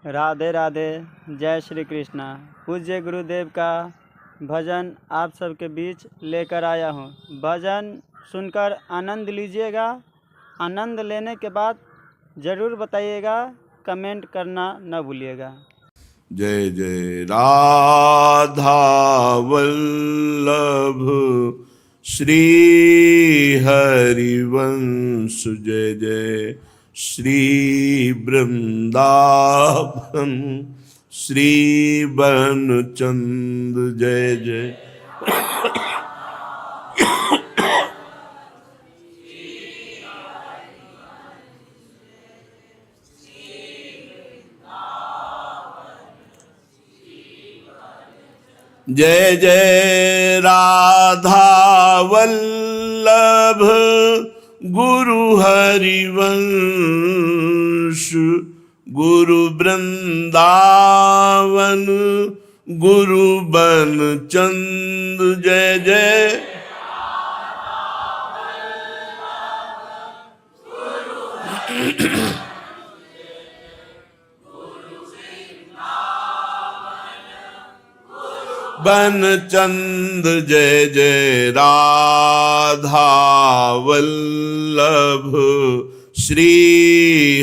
राधे राधे। जय श्री कृष्णा। पूज्य गुरुदेव का भजन आप सबके बीच लेकर आया हूँ। भजन सुनकर आनंद लीजिएगा। आनंद लेने के बाद ज़रूर बताइएगा, कमेंट करना न भूलिएगा। जय जय राधा वल्लभ श्री हरिवंश, जय जय श्री वृंदावन श्री बनचंद, जय जय जय जय राधा वल्लभ गुरु हरिवंश, गुरु वृंदावन गुरु बनचंद, जय जय बनचंद, जय जय राधा वल्लभ श्री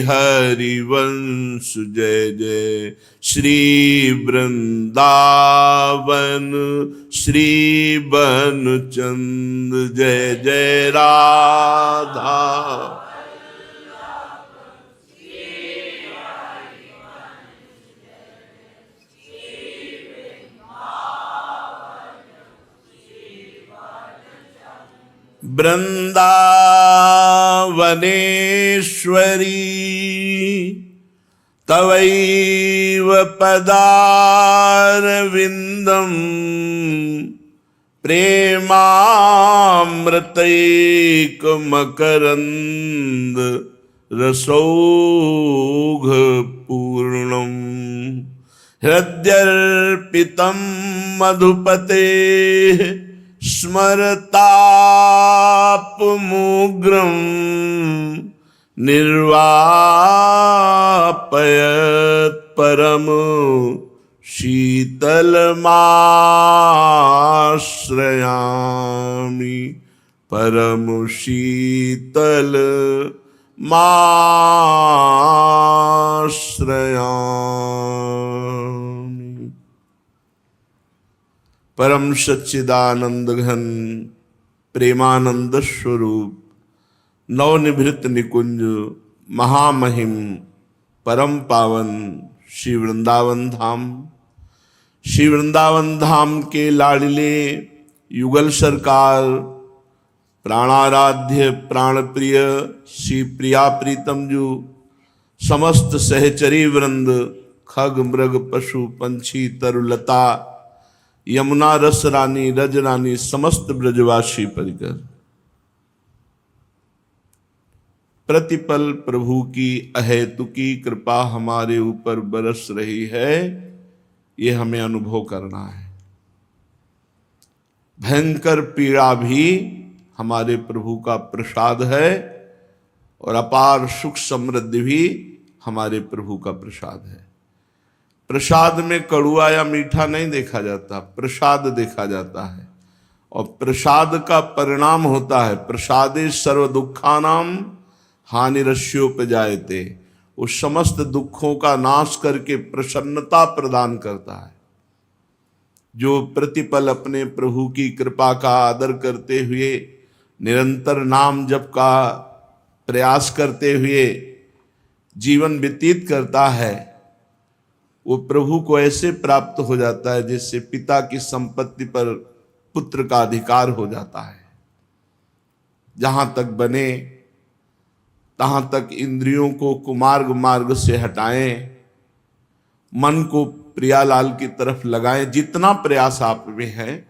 हरिवंश, जय जय श्री वृंदावन श्री बनचंद, जय जय राधा वृंदावनेश्वरी तवैव पदारविंदम प्रेमामृतैकमकरंद रसौघ पूर्णम, हृद्यर्पितं मधुपते स्मरतापमुग्रं निर्वापयत् परम शीतलमाश्रयामि, परम शीतलमाश्रयामि। परम सच्चिदानंद घन प्रेमानंद स्वरूप नवनिभृत निकुंज महामहिम परम पावन श्री वृंदावन धाम, श्री वृंदावन धाम के लाडले युगल सरकार प्राणाराध्य प्राणप्रिय श्री प्रिया प्रीतम जू, समस्त सहचरी वृंद खग मृग पशु पंछी तरुलता यमुना रस रानी रज रानी समस्त ब्रजवासी परिकर, प्रतिपल प्रभु की अहेतुकी कृपा हमारे ऊपर बरस रही है, ये हमें अनुभव करना है। भयंकर पीड़ा भी हमारे प्रभु का प्रसाद है और अपार सुख समृद्धि भी हमारे प्रभु का प्रसाद है। प्रसाद में कड़ुआ या मीठा नहीं देखा जाता, प्रसाद देखा जाता है। और प्रसाद का परिणाम होता है प्रसादे सर्व दुखानाम हानिरस्योपजायते, वो समस्त दुखों का नाश करके प्रसन्नता प्रदान करता है। जो प्रतिपल अपने प्रभु की कृपा का आदर करते हुए निरंतर नाम जप का प्रयास करते हुए जीवन व्यतीत करता है, वो प्रभु को ऐसे प्राप्त हो जाता है जिससे पिता की संपत्ति पर पुत्र का अधिकार हो जाता है। जहां तक बने तहां तक इंद्रियों को कुमार्ग मार्ग से हटाएं, मन को प्रियालाल की तरफ लगाएं। जितना प्रयास आप में है,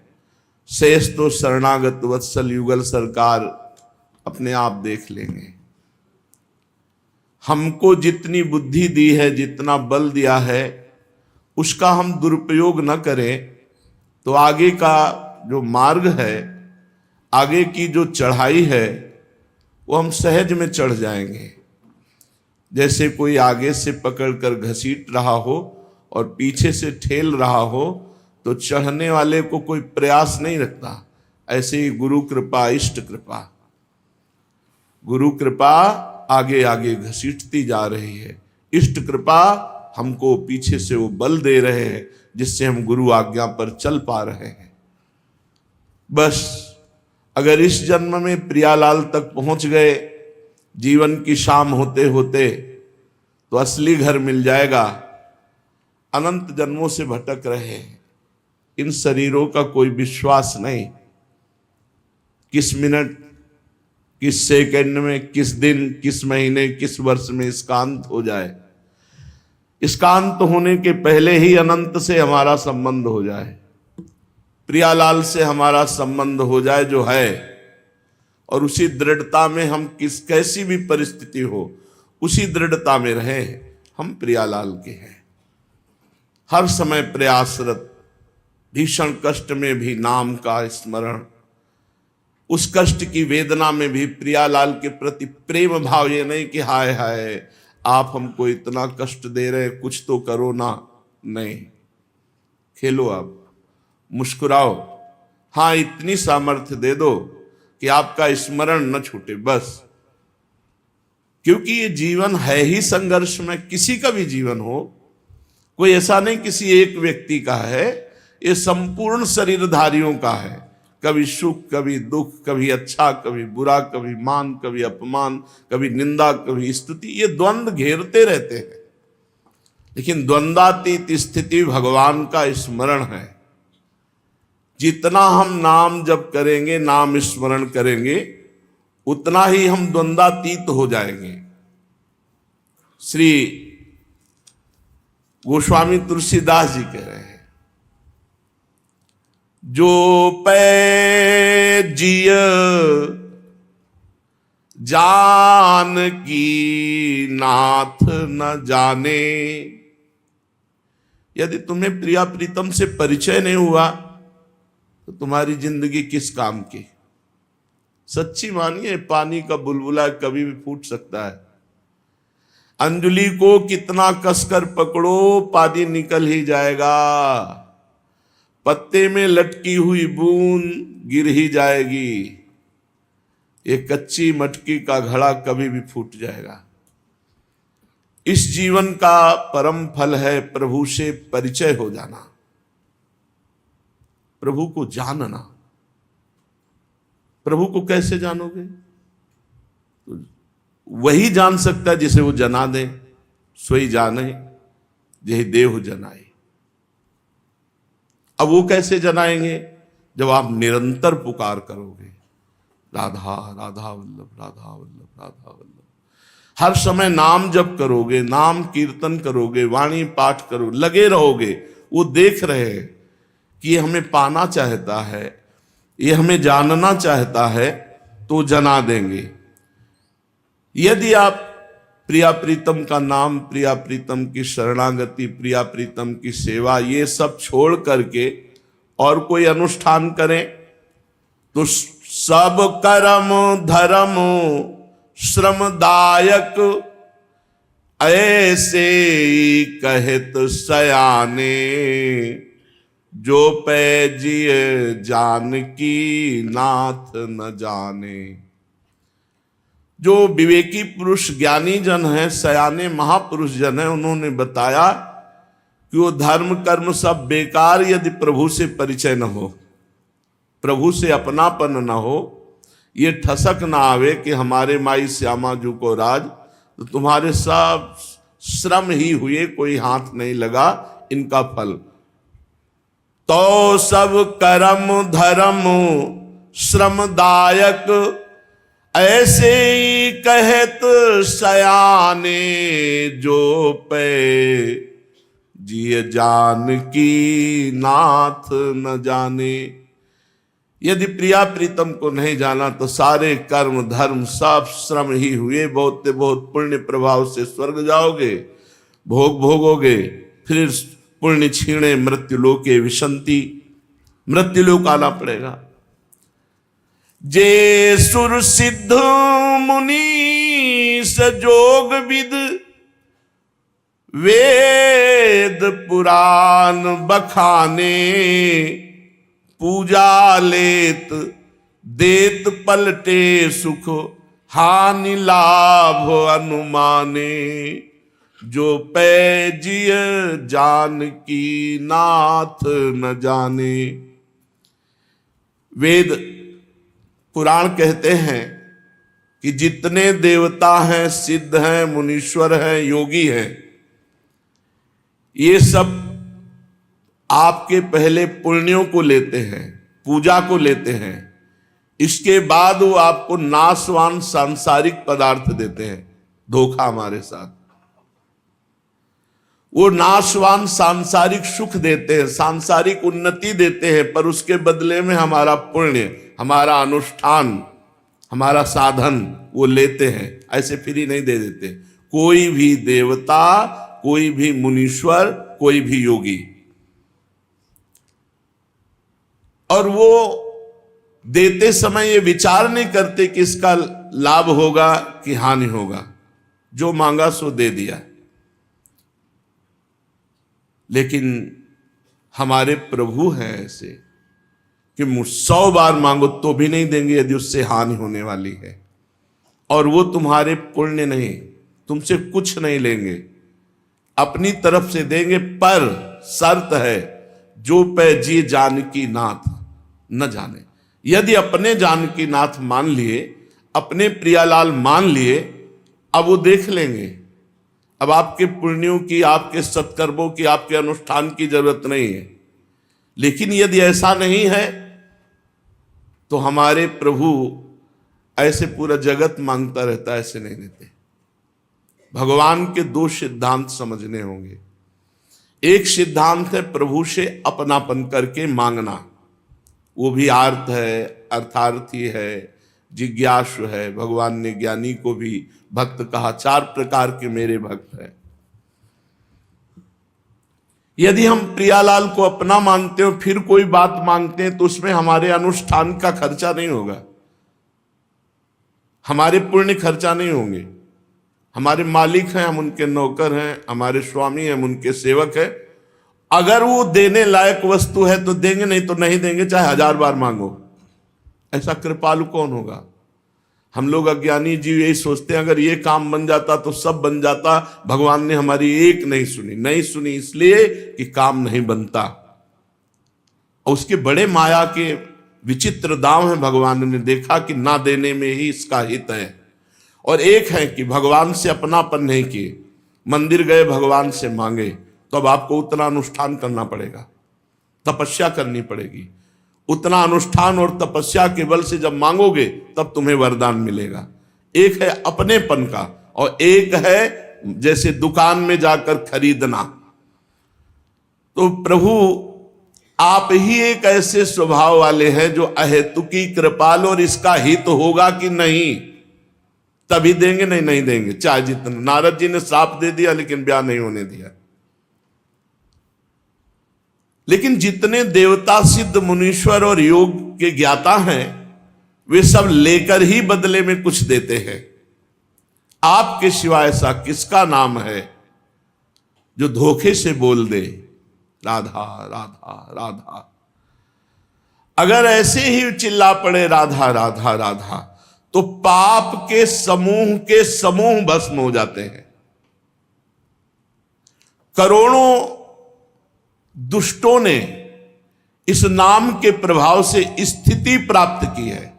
शेष तो शरणागत वत्सल युगल सरकार अपने आप देख लेंगे। हमको जितनी बुद्धि दी है, जितना बल दिया है, उसका हम दुरुपयोग न करें तो आगे का जो मार्ग है, आगे की जो चढ़ाई है, वो हम सहज में चढ़ जाएंगे। जैसे कोई आगे से पकड़कर घसीट रहा हो और पीछे से ठेल रहा हो तो चढ़ने वाले को कोई प्रयास नहीं रखता। ऐसे ही गुरु कृपा, इष्ट कृपा, गुरु कृपा आगे आगे घसीटती जा रही है, इष्ट कृपा हमको पीछे से वो बल दे रहे हैं जिससे हम गुरु आज्ञा पर चल पा रहे हैं। बस अगर इस जन्म में प्रियालाल तक पहुंच गए, जीवन की शाम होते होते, तो असली घर मिल जाएगा। अनंत जन्मों से भटक रहे हैं, इन शरीरों का कोई विश्वास नहीं। किस मिनट, किस सेकंड में, किस दिन, किस महीने, किस वर्ष में इसका अंत हो जाए। इसका अंत होने के पहले ही अनंत से हमारा संबंध हो जाए, प्रियालाल से हमारा संबंध हो जाए जो है, और उसी दृढ़ता में हम कैसी भी परिस्थिति हो उसी दृढ़ता में रहें। हम प्रियालाल के हैं, हर समय प्रयासरत, भीषण कष्ट में भी नाम का स्मरण, उस कष्ट की वेदना में भी प्रियालाल के प्रति प्रेम भाव। ये नहीं कि हाय हाय आप हमको इतना कष्ट दे रहे, कुछ तो करो ना। नहीं, खेलो, आप मुस्कुराओ, हाँ इतनी सामर्थ्य दे दो कि आपका स्मरण न छूटे बस। क्योंकि ये जीवन है ही संघर्ष में, किसी का भी जीवन हो, कोई ऐसा नहीं किसी एक व्यक्ति का है, ये संपूर्ण शरीरधारियों का है। कभी सुख, कभी दुख, कभी अच्छा, कभी बुरा, कभी मान, कभी अपमान, कभी निंदा, कभी स्तुति, ये द्वंद्व घेरते रहते हैं। लेकिन द्वंद्वातीत स्थिति भगवान का स्मरण है। जितना हम नाम जप करेंगे, नाम स्मरण करेंगे, उतना ही हम द्वंद्वातीत हो जाएंगे। श्री गोस्वामी तुलसीदास जी कह रहे हैं, जो पै जिय जान की नाथ न जाने। यदि तुम्हें प्रिया प्रीतम से परिचय नहीं हुआ तो तुम्हारी जिंदगी किस काम की। सच्ची मानिए, पानी का बुलबुला कभी भी फूट सकता है। अंजलि को कितना कसकर पकड़ो, पानी निकल ही जाएगा। पत्ते में लटकी हुई बूंद गिर ही जाएगी। ये कच्ची मटकी का घड़ा कभी भी फूट जाएगा। इस जीवन का परम फल है प्रभु से परिचय हो जाना, प्रभु को जानना। प्रभु को कैसे जानोगे? तो वही जान सकता है जिसे वो जना दे। सोई जाने यही देव जनाए। अब वो कैसे जनाएंगे? जब आप निरंतर पुकार करोगे, राधा राधा वल्लभ, राधा वल्लभ, राधा वल्लभ। हर समय नाम जप करोगे, नाम कीर्तन करोगे, वाणी पाठ करो, लगे रहोगे। वो देख रहे हैं कि ये हमें पाना चाहता है, ये हमें जानना चाहता है, तो जना देंगे। यदि आप प्रिया प्रीतम का नाम, प्रिया प्रीतम की शरणागति, प्रिया प्रीतम की सेवा, ये सब छोड़ करके और कोई अनुष्ठान करें तो सब कर्म धर्म श्रमदायक ऐसे कहत सयाने। जो पै जिय जानकी नाथ न जाने। जो विवेकी पुरुष ज्ञानी जन है, सयाने महापुरुष जन है, उन्होंने बताया कि वो धर्म कर्म सब बेकार यदि प्रभु से परिचय न हो, प्रभु से अपनापन न हो, ये ठसक ना आवे कि हमारे माई श्यामा जू को राज, तो तुम्हारे सब श्रम ही हुए, कोई हाथ नहीं लगा इनका फल। तो सब कर्म धर्म श्रमदायक ऐसे ही कहत सयाने। जो पे जिय जानकी नाथ न जाने। यदि प्रिया प्रीतम को नहीं जाना तो सारे कर्म धर्म सब श्रम ही हुए। बहुत बहुत पुण्य प्रभाव से स्वर्ग जाओगे, भोग भोगोगे, फिर पुण्य छीणे मृत्युलोके विशंति, मृत्युलोक आना पड़ेगा। जे सुर सिद्ध मुनि सजोग विद वेद पुराण बखाने, पूजा लेत देत पलटे सुख, हानि लाभ अनुमाने, जो पैजिय जान की नाथ न जाने। वेद पुराण कहते हैं कि जितने देवता हैं, सिद्ध हैं, मुनीश्वर हैं, योगी हैं, ये सब आपके पहले पुण्यों को लेते हैं, पूजा को लेते हैं, इसके बाद वो आपको नाशवान सांसारिक पदार्थ देते हैं। धोखा हमारे साथ वो नाशवान सांसारिक सुख देते हैं, सांसारिक उन्नति देते हैं, पर उसके बदले में हमारा पुण्य, हमारा अनुष्ठान, हमारा साधन वो लेते हैं। ऐसे फ्री नहीं दे देते। कोई भी देवता, कोई भी मुनीश्वर, कोई भी योगी, और वो देते समय ये विचार नहीं करते कि इसका लाभ होगा कि हानि होगा, जो मांगा सो दे दिया। लेकिन हमारे प्रभु हैं ऐसे कि 100 बार मांगो तो भी नहीं देंगे यदि उससे हानि होने वाली है, और वो तुम्हारे पुण्य नहीं, तुमसे कुछ नहीं लेंगे, अपनी तरफ से देंगे, पर शर्त है जो पैजी जानकी नाथ न जाने। यदि अपने जानकी नाथ मान लिए, अपने प्रियालाल मान लिए, अब वो देख लेंगे। अब आपके पुण्यों की, आपके सत्कर्मों की, आपके अनुष्ठान की जरूरत नहीं है। लेकिन यदि ऐसा नहीं है तो हमारे प्रभु ऐसे पूरा जगत मांगता रहता है, ऐसे नहीं देते। भगवान के 2 सिद्धांत समझने होंगे। एक सिद्धांत है प्रभु से अपनापन करके मांगना, वो भी आर्त है, अर्थार्थी है, जिज्ञासु है। भगवान ने ज्ञानी को भी भक्त कहा, 4 प्रकार के मेरे भक्त हैं। यदि हम प्रियालाल को अपना मानते हो फिर कोई बात मांगते हैं तो उसमें हमारे अनुष्ठान का खर्चा नहीं होगा, हमारे पुण्य खर्चा नहीं होंगे। हमारे मालिक हैं, हम उनके नौकर हैं, हमारे स्वामी हैं, हम उनके सेवक हैं। अगर वो देने लायक वस्तु है तो देंगे, नहीं तो नहीं देंगे, चाहे 1000 बार मांगो। ऐसा कृपालु कौन होगा? हम लोग अज्ञानी जीव यही सोचते हैं अगर ये काम बन जाता तो सब बन जाता। भगवान ने हमारी एक नहीं सुनी, नहीं सुनी इसलिए कि काम नहीं बनता। और उसके बड़े माया के विचित्र दाव हैं। भगवान ने देखा कि ना देने में ही इसका हित है। और एक है कि भगवान से अपनापन नहीं किए, मंदिर गए भगवान से मांगे, तो अब आपको उतना अनुष्ठान करना पड़ेगा, तपस्या करनी पड़ेगी। उतना अनुष्ठान और तपस्या के बल से जब मांगोगे तब तुम्हें वरदान मिलेगा। एक है अपनेपन का, और एक है जैसे दुकान में जाकर खरीदना। तो प्रभु आप ही एक ऐसे स्वभाव वाले हैं जो अहेतुकी कृपाल, और इसका हित होगा कि नहीं तभी देंगे, नहीं नहीं देंगे चाहे जितना। नारद जी ने श्राप दे दिया लेकिन ब्याह नहीं होने दिया। लेकिन जितने देवता, सिद्ध, मुनीश्वर और योग के ज्ञाता हैं वे सब लेकर ही बदले में कुछ देते हैं। आपके सिवा ऐसा किसका नाम है जो धोखे से बोल दे राधा राधा राधा? अगर ऐसे ही चिल्ला पड़े राधा राधा राधा तो पाप के समूह भस्म हो जाते हैं। करोड़ों दुष्टों ने इस नाम के प्रभाव से स्थिति प्राप्त की है,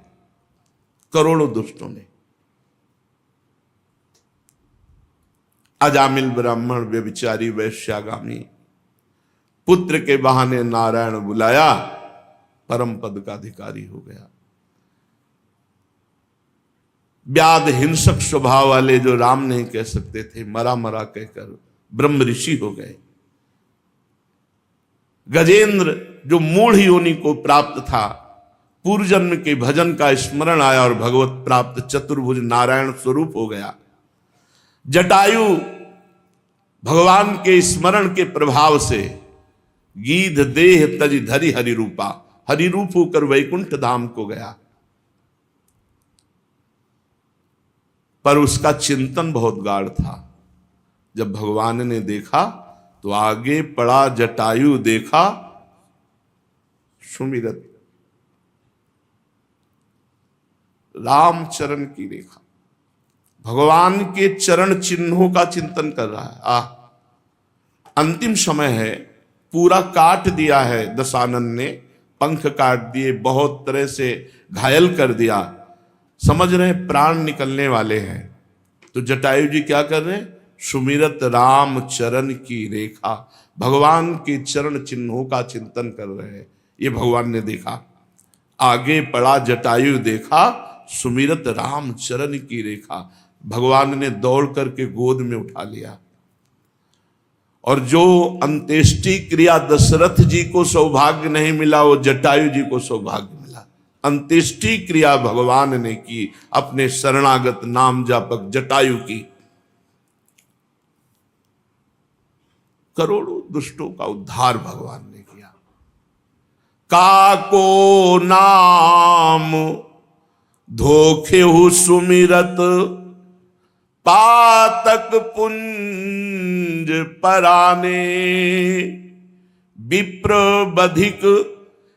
करोड़ों दुष्टों ने। अजामिल ब्राह्मण, व्यभिचारी, वैश्यागामी, पुत्र के बहाने नारायण बुलाया, परम पद का अधिकारी हो गया। व्याध हिंसक स्वभाव वाले जो राम नहीं कह सकते थे, मरा मरा कहकर ब्रह्म ऋषि हो गए। गजेंद्र जो मूढ़ योनि को प्राप्त था, पूर्व जन्म के भजन का स्मरण आया और भगवत प्राप्त चतुर्भुज नारायण स्वरूप हो गया। जटायु भगवान के स्मरण के प्रभाव से गीध देह तज धरि हरि रूपा, हरि रूप होकर वैकुंठ धाम को गया। पर उसका चिंतन बहुत गाढ़ था। जब भगवान ने देखा तो आगे पड़ा जटायु देखा सुमिरत राम चरण की रेखा, भगवान के चरण चिन्हों का चिंतन कर रहा है। अंतिम समय है, पूरा काट दिया है दशानन ने, पंख काट दिए, बहुत तरह से घायल कर दिया, समझ रहे प्राण निकलने वाले हैं। तो जटायु जी क्या कर रहे हैं? सुमिरत राम चरण की रेखा, भगवान के चरण चिन्हों का चिंतन कर रहे हैं। ये भगवान ने देखा, आगे पड़ा जटायु देखा सुमिरत राम चरण की रेखा, भगवान ने दौड़ करके गोद में उठा लिया। और जो अंत्येष्टि क्रिया दशरथ जी को सौभाग्य नहीं मिला, वो जटायु जी को सौभाग्य मिला। अंत्येष्टि क्रिया भगवान ने की अपने शरणागत नाम जापक जटायु की। करोड़ों दुष्टों का उद्धार भगवान ने किया। काको नाम धोखे हो सुमिरत, पातक पुंज पराने, विप्र बधिक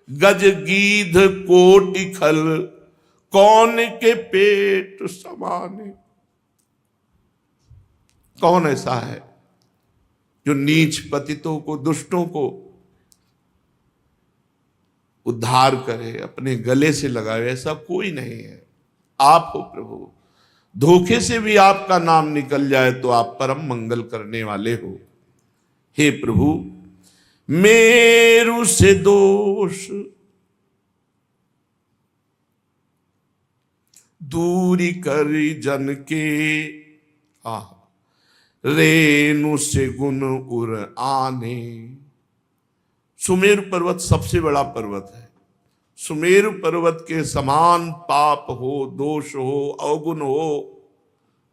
गज गीध कोटि खल, कौन के पेट समाने। कौन ऐसा है जो नीच पतितों को, दुष्टों को उद्धार करे, अपने गले से लगावे? ऐसा कोई नहीं है। आप हो प्रभु। धोखे से भी आपका नाम निकल जाए तो आप परम मंगल करने वाले हो। हे प्रभु, मेरु से दोष दूरी करी जन के, रेणु से गुण उर आने। सुमेरु पर्वत सबसे बड़ा पर्वत है। सुमेरु पर्वत के समान पाप हो, दोष हो, अवगुण हो,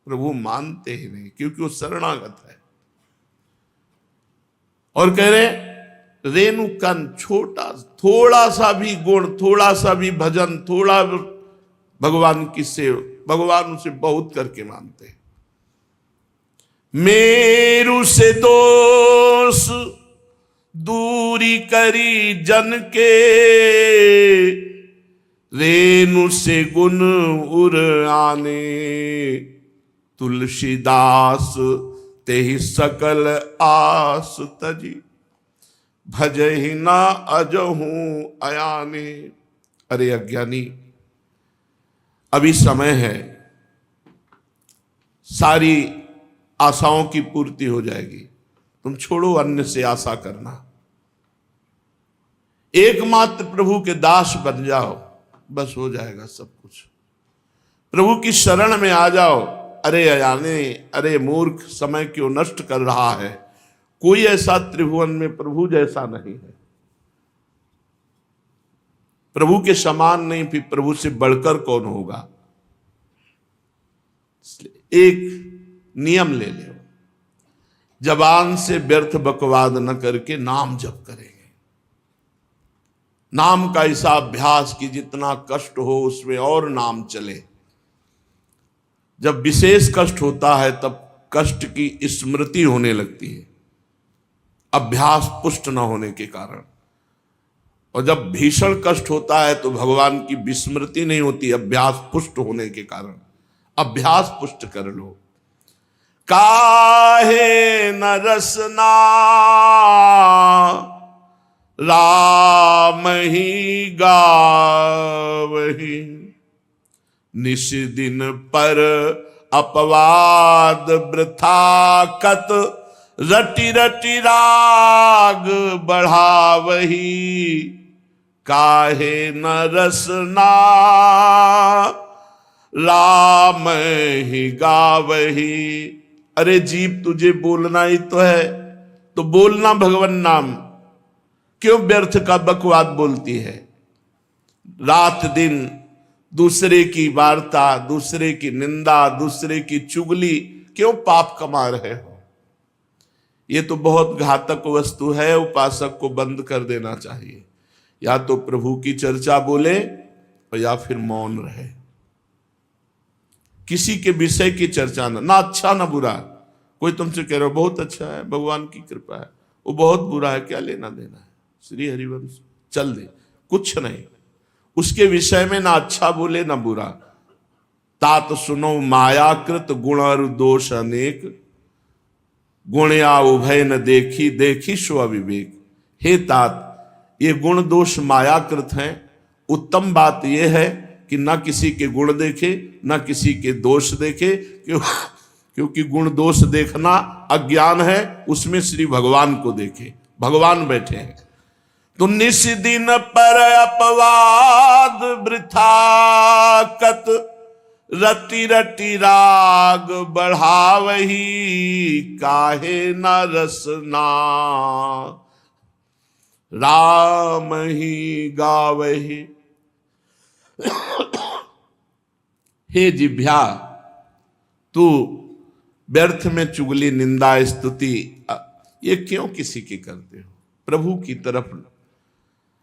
प्रभु मानते ही नहीं, क्योंकि वो शरणागत है। और कह रहे रेणु कण, छोटा थोड़ा सा भी गुण, थोड़ा सा भी भजन, थोड़ा भगवान की सेवा, भगवान उसे बहुत करके मानते हैं। मेरु से दोष दूरी करी जन के, रेणु से गुण उर आने। तुलसीदास तेहि सकल आस तजी, भजहि ना अजहू अयाने। अरे अज्ञानी, अभी समय है, सारी आशाओं की पूर्ति हो जाएगी। तुम छोड़ो अन्य से आशा करना, एकमात्र प्रभु के दास बन जाओ, बस हो जाएगा सब कुछ। प्रभु की शरण में आ जाओ। अरे अयाने, अरे मूर्ख, समय क्यों नष्ट कर रहा है? कोई ऐसा त्रिभुवन में प्रभु जैसा नहीं है। प्रभु के समान नहीं, फिर प्रभु से बढ़कर कौन होगा? एक नियम ले ले, जबान से व्यर्थ बकवाद न करके नाम जप करेंगे। नाम का ऐसा अभ्यास कि जितना कष्ट हो उसमें और नाम चले। जब विशेष कष्ट होता है तब कष्ट की स्मृति होने लगती है, अभ्यास पुष्ट न होने के कारण। और जब भीषण कष्ट होता है तो भगवान की विस्मृति नहीं होती, अभ्यास पुष्ट होने के कारण। अभ्यास पुष्ट कर लो। काहे न रसना राम ही गावही, निश दिन पर अपवाद वृथा कत, रटि रटि राग बढ़ावही। काहे न रसना राम ही गावही। अरे जीव, तुझे बोलना ही तो है, तो बोलना भगवान नाम। क्यों व्यर्थ का बकवाद बोलती है? रात दिन दूसरे की वार्ता, दूसरे की निंदा, दूसरे की चुगली, क्यों पाप कमा रहे हो? ये तो बहुत घातक वस्तु है। उपासक को बंद कर देना चाहिए। या तो प्रभु की चर्चा बोले और या फिर मौन रहे। किसी के विषय की चर्चा ना अच्छा ना बुरा, कोई तुमसे कह रहा हो बहुत अच्छा है, भगवान की कृपा है, वो बहुत बुरा है, क्या लेना देना है, श्री हरिवंश चल दे, कुछ नहीं। उसके विषय में ना अच्छा बोले ना बुरा। तात सुनो मायाकृत गुण और दोष अनेक, गुण या उभय न देखी, देखी स्व विवेक। हे तात, ये गुण दोष मायाकृत हैं। उत्तम बात यह है कि ना किसी के गुण देखे ना किसी के दोष देखे, क्योंकि गुण दोष देखना अज्ञान है, उसमें श्री भगवान को देखे, भगवान बैठे हैं। तो निस दिन पर अपवाद वृथा कत, रति रति राग बढ़ावही, काहे न रसना राम ही गावही। हे जिभ्या, तू व्यर्थ में चुगली निंदा स्तुति ये क्यों किसी की करते हो? प्रभु की तरफ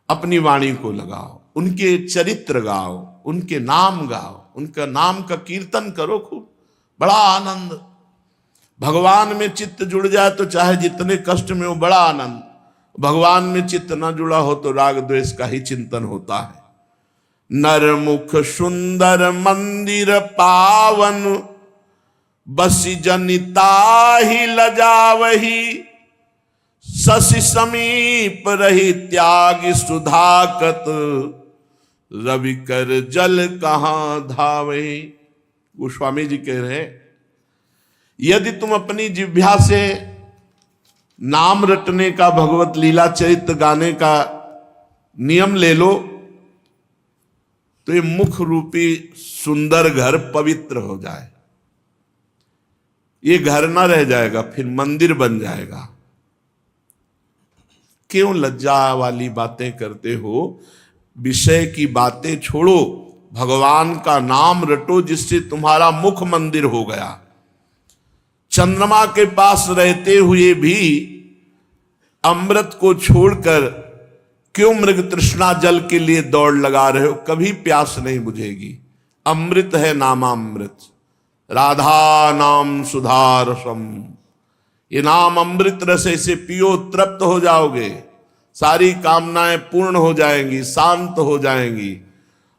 अपनी वाणी को लगाओ, उनके चरित्र गाओ, उनके नाम गाओ, उनका नाम का कीर्तन करो खूब, बड़ा आनंद। भगवान में चित्त जुड़ जाए तो चाहे जितने कष्ट में हो, बड़ा आनंद। भगवान में चित्त न जुड़ा हो तो राग द्वेष का ही चिंतन होता है। नरमुख सुंदर मंदिर पावन, बसी जनिता ही लजावही, शशि समीप रही त्याग सुधाकत, रवि कर जल कहां धावे। गोस्वामी जी कह रहे, यदि तुम अपनी जिह्वा से नाम रटने का, भगवत लीला चरित्र गाने का नियम ले लो तो ये मुख रूपी सुंदर घर पवित्र हो जाए। ये घर ना रह जाएगा, फिर मंदिर बन जाएगा। क्यों लज्जा वाली बातें करते हो? विषय की बातें छोड़ो, भगवान का नाम रटो, जिससे तुम्हारा मुख मंदिर हो गया। चंद्रमा के पास रहते हुए भी अमृत को छोड़कर क्यों मृग तृष्णा जल के लिए दौड़ लगा रहे हो? कभी प्यास नहीं बुझेगी। अमृत है नामामृत, राधा नाम सुधा रसम। ये नाम अमृत रस से पियो, तृप्त हो जाओगे, सारी कामनाएं पूर्ण हो जाएंगी, शांत हो जाएंगी।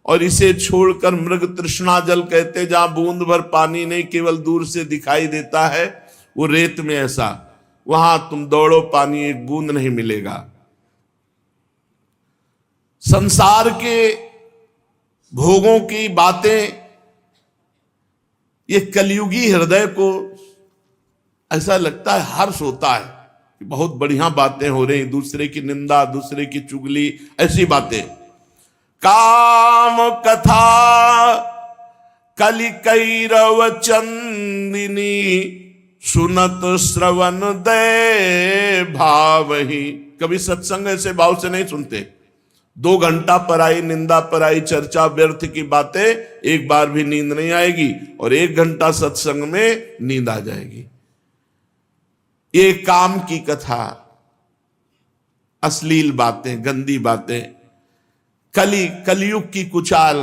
और इसे छोड़कर मृग तृष्णा जल कहते, जहां बूंद भर पानी नहीं, केवल दूर से दिखाई देता है, वो रेत में ऐसा, वहां तुम दौड़ो, पानी एक बूंद नहीं मिलेगा। संसार के भोगों की बातें ये कलयुगी हृदय को ऐसा लगता है, हर्ष होता है कि बहुत बढ़िया बातें हो रही, दूसरे की निंदा, दूसरे की चुगली, ऐसी बातें। काम कथा कलि कैरव चंदिनी, सुनत श्रवण दे भावही। कभी सत्संग ऐसे भाव से नहीं सुनते। 2 घंटा पराई निंदा, पराई चर्चा, व्यर्थ की बातें, एक बार भी नींद नहीं आएगी, और 1 घंटा सत्संग में नींद आ जाएगी। ये काम की कथा, अश्लील बातें, गंदी बातें, कलयुग की कुचाल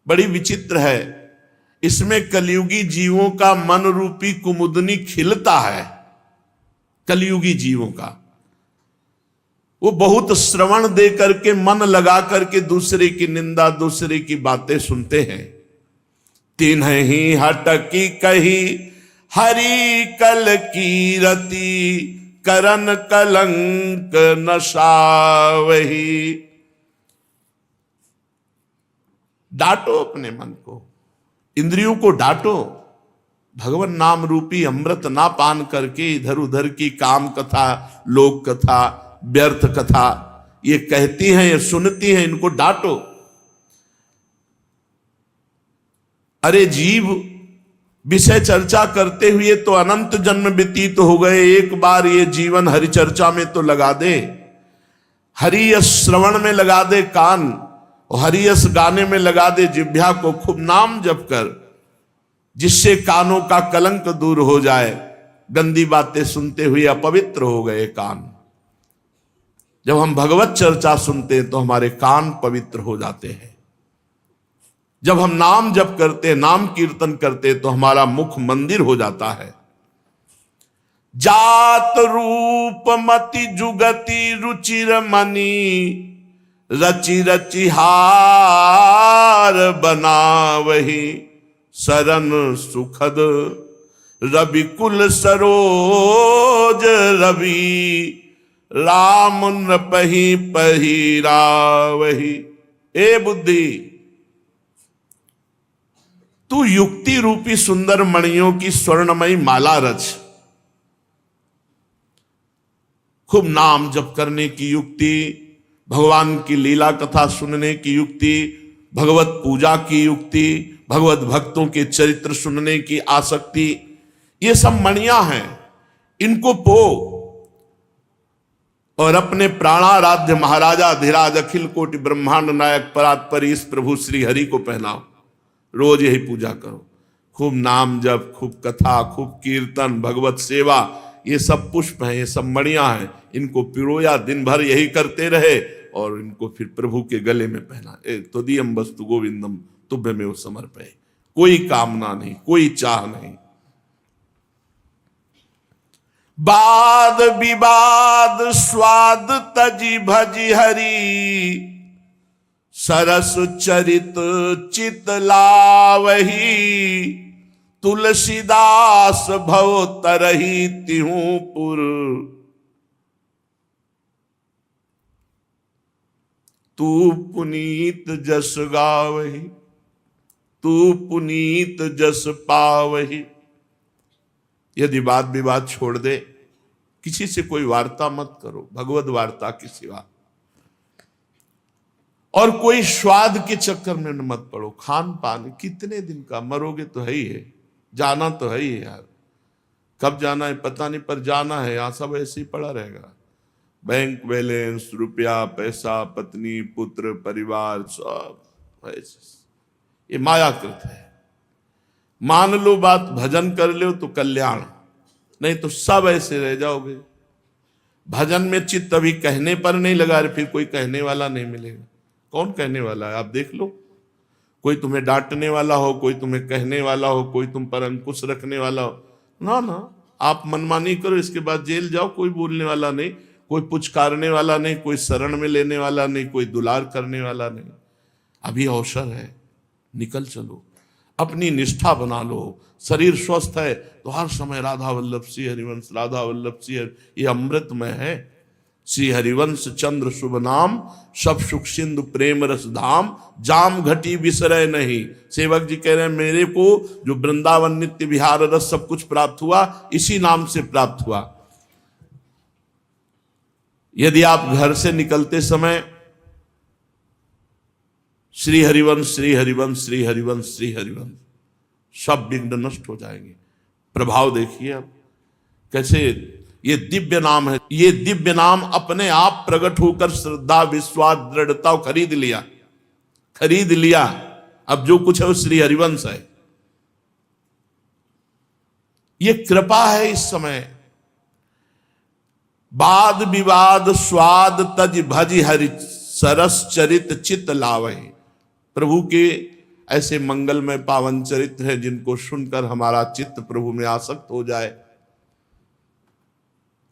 बड़ी विचित्र है। इसमें कलयुगी जीवों का मन रूपी कुमुदनी खिलता है। कलयुगी जीवों का वो बहुत श्रवण दे करके, मन लगा करके दूसरे की निंदा, दूसरे की बातें सुनते हैं। तिन्ह ही हटकी कही हरि कल कीरति, करन कलंक नशावही। डांटो अपने मन को, इंद्रियों को डांटो। भगवान नाम रूपी अमृत ना पान करके इधर उधर की काम कथा, लोक कथा, व्यर्थ कथा ये कहती हैं, ये सुनती हैं, इनको डांटो। अरे जीव, विषय चर्चा करते हुए तो अनंत जन्म व्यतीत हो गए, एक बार ये जीवन हरि चर्चा में तो लगा दे, हरि यश श्रवण में लगा दे कान, और हरि यश गाने में लगा दे जिह्वा को। खूब नाम जप कर, जिससे कानों का कलंक दूर हो जाए। गंदी बातें सुनते हुए अपवित्र हो गए कान। जब हम भगवत चर्चा सुनते हैं तो हमारे कान पवित्र हो जाते हैं। जब हम नाम जप करते हैं, नाम कीर्तन करते हैं, तो हमारा मुख मंदिर हो जाता है। जात रूप मति जुगति रुचिर मनी, रचि रचि हार बनावही, सरन सुखद रवि कुल सरोज रवि, राम नृपहि पहिरावही। ए बुद्धि, तू युक्ति रूपी सुंदर मणियों की स्वर्णमयी माला रच। खूब नाम जप करने की युक्ति, भगवान की लीला कथा सुनने की युक्ति, भगवत पूजा की युक्ति, भगवत भक्तों के चरित्र सुनने की आसक्ति, ये सब मणियां हैं। इनको पो और अपने प्राणाराध्य महाराजा धीराज अखिल कोटि ब्रह्मांड नायक परात्परी इस प्रभु श्री हरि को पहनाओ। रोज यही पूजा करो, खूब नाम जप, खूब कथा, खूब कीर्तन, भगवत सेवा, ये सब पुष्प हैं, ये सब मणियां हैं। इनको पिरोया, दिन भर यही करते रहे और इनको फिर प्रभु के गले में पहना। त्वदीयम वस्तु गोविंदम तुभ्यमेव समर्पये। कोई कामना नहीं, कोई चाह नहीं। वाद विवाद स्वाद तजी भजी हरि, सरस चरित चित लावही, तुलसीदास भव तरही तिहू पुर, तू पुनीत जस गावही, तू पुनीत जस पावही। यदि वाद विवाद छोड़ दे, किसी से कोई वार्ता मत करो, भगवत वार्ता की सिवा, और कोई स्वाद के चक्कर में मत पड़ो। खान पान कितने दिन का, मरोगे तो है ही है, जाना तो है ही यार। कब जाना है पता नहीं, पर जाना है। यहां सब ऐसे ही पड़ा रहेगा। बैंक बैलेंस, रुपया पैसा, पत्नी पुत्र परिवार, सब ऐसे, ये मायाकृत है। मान लो बात, भजन कर लो तो कल्याण, नहीं तो सब ऐसे रह जाओगे। भजन में चित्त अभी कहने पर नहीं लगा रहे, फिर कोई कहने वाला नहीं मिलेगा। कौन कहने वाला है आप देख लो। कोई तुम्हें डांटने वाला हो, कोई तुम्हें कहने वाला हो, कोई तुम पर अंकुश रखने वाला हो, ना ना, आप मनमानी करो, इसके बाद जेल जाओ। कोई बोलने वाला नहीं, कोई पुचकारने वाला नहीं, कोई शरण में लेने वाला नहीं, कोई दुलार करने वाला नहीं। अभी अवसर है, निकल चलो, अपनी निष्ठा बना लो। शरीर स्वस्थ है तो हर समय राधा वल्लभ श्री हरिवंश, राधा वल्लभ श्री हरि, ये अमृतमय है। श्री हरिवंश चंद्र शुभ नाम, सब सुख सिंधु प्रेम रस धाम, जाम घटी विसरय नहीं। सेवक जी कह रहे हैं मेरे को जो वृंदावन नित्य विहार रस सब कुछ प्राप्त हुआ, इसी नाम से प्राप्त हुआ। यदि आप घर से निकलते समय श्री हरिवंश श्री हरिवंश श्री हरिवंश श्री हरिवंश, सब विघ्न नष्ट हो जाएंगे। प्रभाव देखिए आप कैसे, ये दिव्य नाम है। ये दिव्य नाम अपने आप प्रकट होकर श्रद्धा विश्वास दृढ़ता खरीद लिया, खरीद लिया। अब जो कुछ है वो श्री हरिवंश है। ये कृपा है इस समय। वाद विवाद स्वाद तज भज हरि, सरस चरित चित लावहि। प्रभु के ऐसे मंगलमय पावन चरित्र हैं जिनको सुनकर हमारा चित्त प्रभु में आसक्त हो जाए।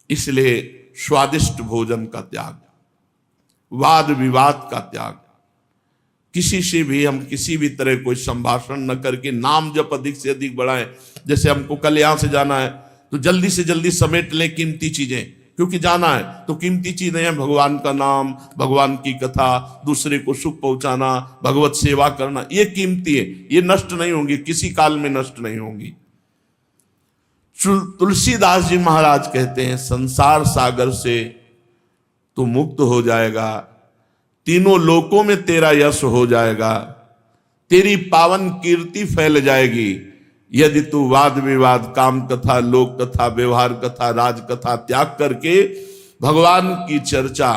इसलिए स्वादिष्ट भोजन का त्याग, वाद विवाद का त्याग, किसी से भी हम किसी भी तरह कोई संभाषण न करके नाम जप अधिक से अधिक बढ़ाएं। जैसे हमको कल यहां से जाना है तो जल्दी से जल्दी समेट लें कीमती चीजें, क्योंकि जाना है तो कीमती चीजें हैं भगवान का नाम, भगवान की कथा, दूसरे को सुख पहुंचाना, भगवत सेवा करना, ये कीमती है। ये नष्ट नहीं होंगी, किसी काल में नष्ट नहीं होंगी। तुलसीदास जी महाराज कहते हैं संसार सागर से तू मुक्त हो जाएगा, तीनों लोकों में तेरा यश हो जाएगा, तेरी पावन कीर्ति फैल जाएगी यदि तू वाद विवाद, काम कथा, लोक कथा, व्यवहार कथा, राज कथा त्याग करके भगवान की चर्चा,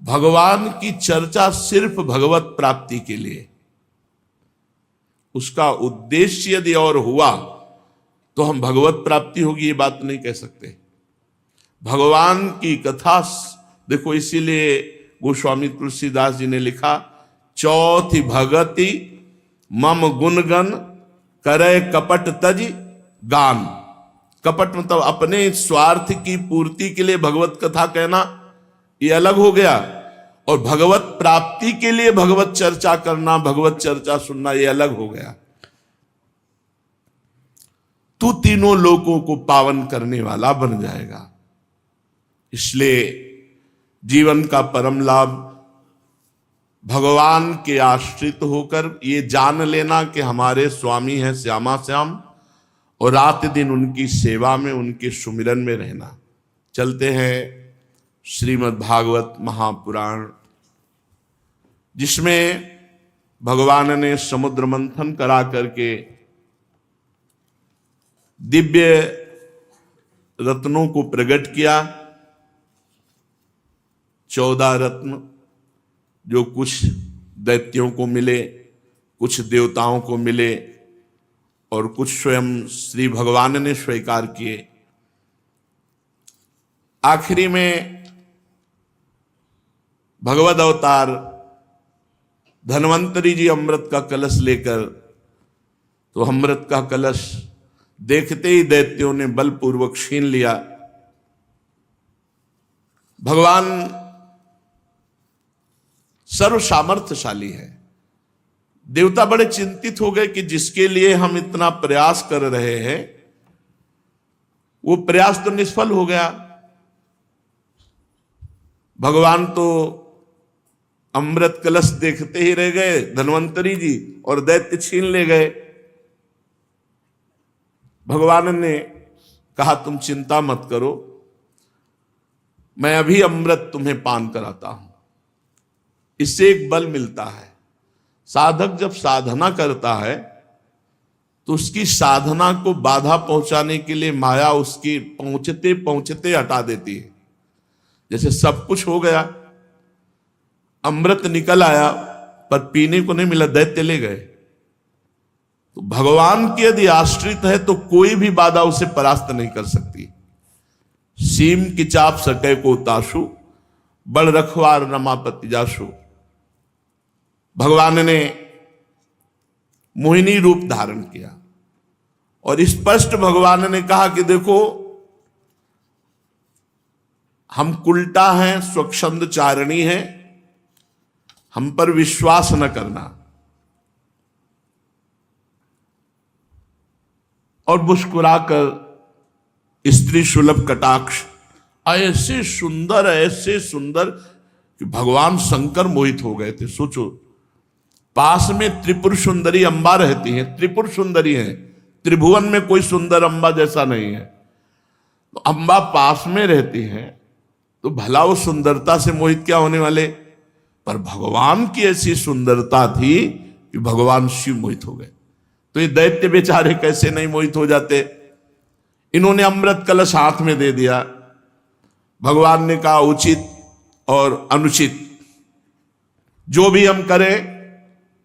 भगवान की चर्चा सिर्फ भगवत प्राप्ति के लिए, उसका उद्देश्य यदि और हुआ तो हम भगवत प्राप्ति होगी ये बात नहीं कह सकते। भगवान की कथा देखो, इसीलिए गोस्वामी तुलसीदास जी ने लिखा, चौथी भगति मम गुणगन करे कपट तज गान। कपट मतलब अपने स्वार्थ की पूर्ति के लिए भगवत कथा कहना, ये अलग हो गया, और भगवत प्राप्ति के लिए भगवत चर्चा करना, भगवत चर्चा सुनना, ये अलग हो गया। तू तीनों लोगों को पावन करने वाला बन जाएगा। इसलिए जीवन का परम लाभ भगवान के आश्रित होकर ये जान लेना कि हमारे स्वामी हैं श्यामा श्याम, और रात दिन उनकी सेवा में, उनके सुमिरन में रहना। चलते हैं श्रीमद् भागवत महापुराण, जिसमें भगवान ने समुद्र मंथन करा करके दिव्य रत्नों को प्रकट किया। 14 रत्न जो कुछ दैत्यों को मिले, कुछ देवताओं को मिले, और कुछ स्वयं श्री भगवान ने स्वीकार किए। आखिरी में भगवद अवतार धन्वंतरी जी अमृत का कलश लेकर, तो अमृत का कलश देखते ही दैत्यों ने बलपूर्वक छीन लिया। भगवान सर्व सामर्थ्यशाली है। देवता बड़े चिंतित हो गए कि जिसके लिए हम इतना प्रयास कर रहे हैं वो प्रयास तो निष्फल हो गया। भगवान तो अमृत कलश देखते ही रह गए धन्वंतरी जी, और दैत्य छीन ले गए। भगवान ने कहा तुम चिंता मत करो, मैं अभी अमृत तुम्हें पान कराता हूं। इससे एक बल मिलता है। साधक जब साधना करता है तो उसकी साधना को बाधा पहुंचाने के लिए माया उसकी पहुंचते पहुंचते हटा देती है। जैसे सब कुछ हो गया, अमृत निकल आया, पर पीने को नहीं मिला, दैत्य ले गए। तो भगवान की यदि आश्रित है तो कोई भी बाधा उसे परास्त नहीं कर सकती। सीम की चाप सके को ताशु, बड़ रखवार रमापति जाशु। भगवान ने मोहिनी रूप धारण किया और स्पष्ट भगवान ने कहा कि देखो हम कुलटा हैं, स्वच्छंद चारणी हैं, हम पर विश्वास न करना। और मुस्कुराकर स्त्री सुलभ कटाक्ष, ऐसे सुंदर कि भगवान शंकर मोहित हो गए थे। सोचो, पास में त्रिपुर सुंदरी अंबा रहती हैं, त्रिपुर सुंदरी हैं, त्रिभुवन में कोई सुंदर अंबा जैसा नहीं है। तो अंबा पास में रहती हैं तो भला वो सुंदरता से मोहित क्या होने वाले, पर भगवान की ऐसी सुंदरता थी कि भगवान शिव मोहित हो गए। तो ये दैत्य बेचारे कैसे नहीं मोहित हो जाते। इन्होंने अमृत कलश हाथ में दे दिया। भगवान ने कहा उचित और अनुचित जो भी हम करें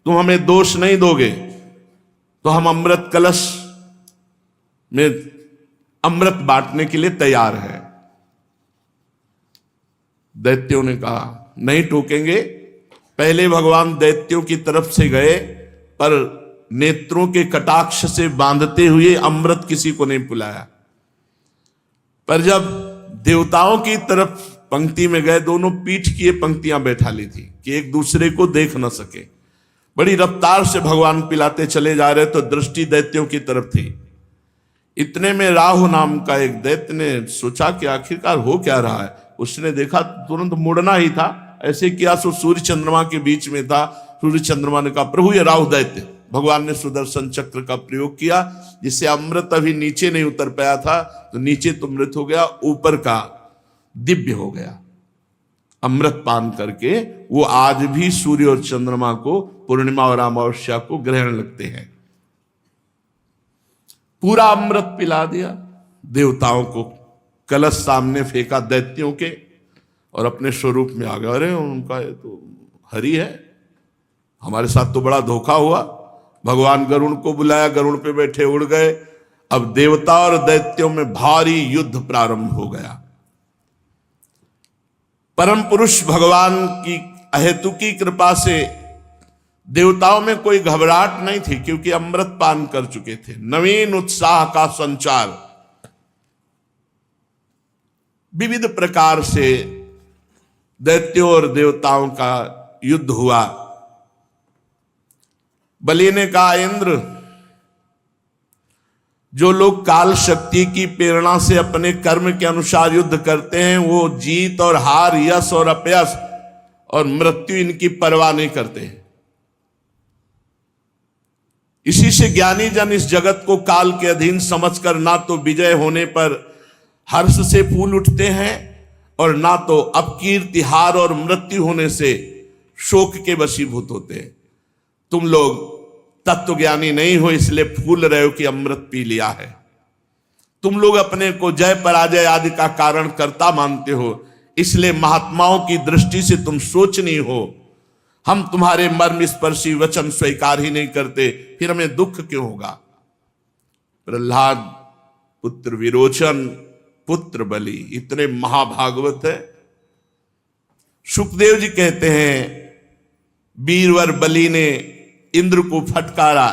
तुम हमें दोष नहीं दोगे, तो हम अमृत कलश में अमृत बांटने के लिए तैयार हैं। दैत्यों ने कहा नहीं टोकेंगे। पहले भगवान दैत्यों की तरफ से गए, पर नेत्रों के कटाक्ष से बांधते हुए अमृत किसी को नहीं पिलाया। पर जब देवताओं की तरफ पंक्ति में गए, दोनों पीठ किए पंक्तियां बैठा ली थी कि एक दूसरे को देख न सके। बड़ी रफ्तार से भगवान पिलाते चले जा रहे, तो दृष्टि दैत्यों की तरफ थी। इतने में राहु नाम का एक दैत्य ने सोचा कि आखिरकार हो क्या रहा है। उसने देखा, तुरंत मुड़ना ही था, ऐसे किया सो सूर्य चंद्रमा के बीच में था। सूर्य चंद्रमा ने कहा प्रभु ये राहु दैत्य। भगवान ने सुदर्शन चक्र का प्रयोग किया, जिससे अमृत अभी नीचे नहीं उतर पाया था, तो नीचे तो मृत हो गया, ऊपर का दिव्य हो गया। अमृत पान करके वो आज भी सूर्य और चंद्रमा को पूर्णिमा और अमावस्या को ग्रहण लगते हैं। पूरा अमृत पिला दिया देवताओं को, कलश सामने फेंका दैत्यों के, और अपने स्वरूप में आ गए। अरे उनका ये तो हरि है, हमारे साथ तो बड़ा धोखा हुआ। भगवान गरुड़ को बुलाया, गरुड़ पे बैठे उड़ गए। अब देवता और दैत्यों में भारी युद्ध प्रारंभ हो गया। परम पुरुष भगवान की अहेतुकी कृपा से देवताओं में कोई घबराहट नहीं थी, क्योंकि अमृत पान कर चुके थे। नवीन उत्साह का संचार। विविध प्रकार से दैत्यों और देवताओं का युद्ध हुआ। बलि ने कहा, इंद्र, जो लोग काल शक्ति की प्रेरणा से अपने कर्म के अनुसार युद्ध करते हैं, वो जीत और हार, यश और अपयश और मृत्यु इनकी परवाह नहीं करते। इसी से ज्ञानी जन इस जगत को काल के अधीन समझकर ना तो विजय होने पर हर्ष से फूल उठते हैं और ना तो अपकीर्ति, हार और मृत्यु होने से शोक के वशीभूत होते हैं। तुम लोग तत्वज्ञानी नहीं हो, इसलिए फूल रहे हो कि अमृत पी लिया है। तुम लोग अपने को जय पराजय आदि का कारण कर्ता मानते हो, इसलिए महात्माओं की दृष्टि से तुम सोचनीय हो। हम तुम्हारे मर्म स्पर्शी वचन स्वीकार ही नहीं करते, फिर हमें दुख क्यों होगा। प्रहलाद पुत्र विरोचन, पुत्र बलि, इतने महाभागवत है। सुखदेव जी कहते हैं, वीरवर बलि ने इंद्र को फटकारा।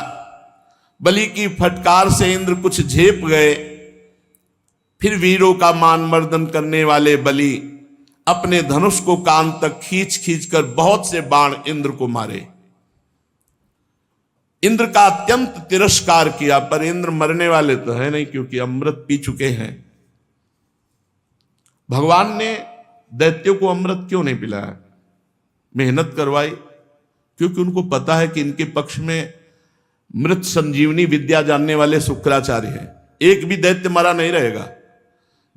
बलि की फटकार से इंद्र कुछ झेप गए। फिर वीरों का मान मर्दन करने वाले बलि अपने धनुष को कान तक खींच खींच कर बहुत से बाण इंद्र को मारे। इंद्र का अत्यंत तिरस्कार किया, पर इंद्र मरने वाले तो है नहीं, क्योंकि अमृत पी चुके हैं। भगवान ने दैत्यों को अमृत क्यों नहीं पिलाया, मेहनत करवाई? क्योंकि उनको पता है कि इनके पक्ष में मृत संजीवनी विद्या जानने वाले शुक्राचार्य हैं। एक भी दैत्य मरा नहीं रहेगा,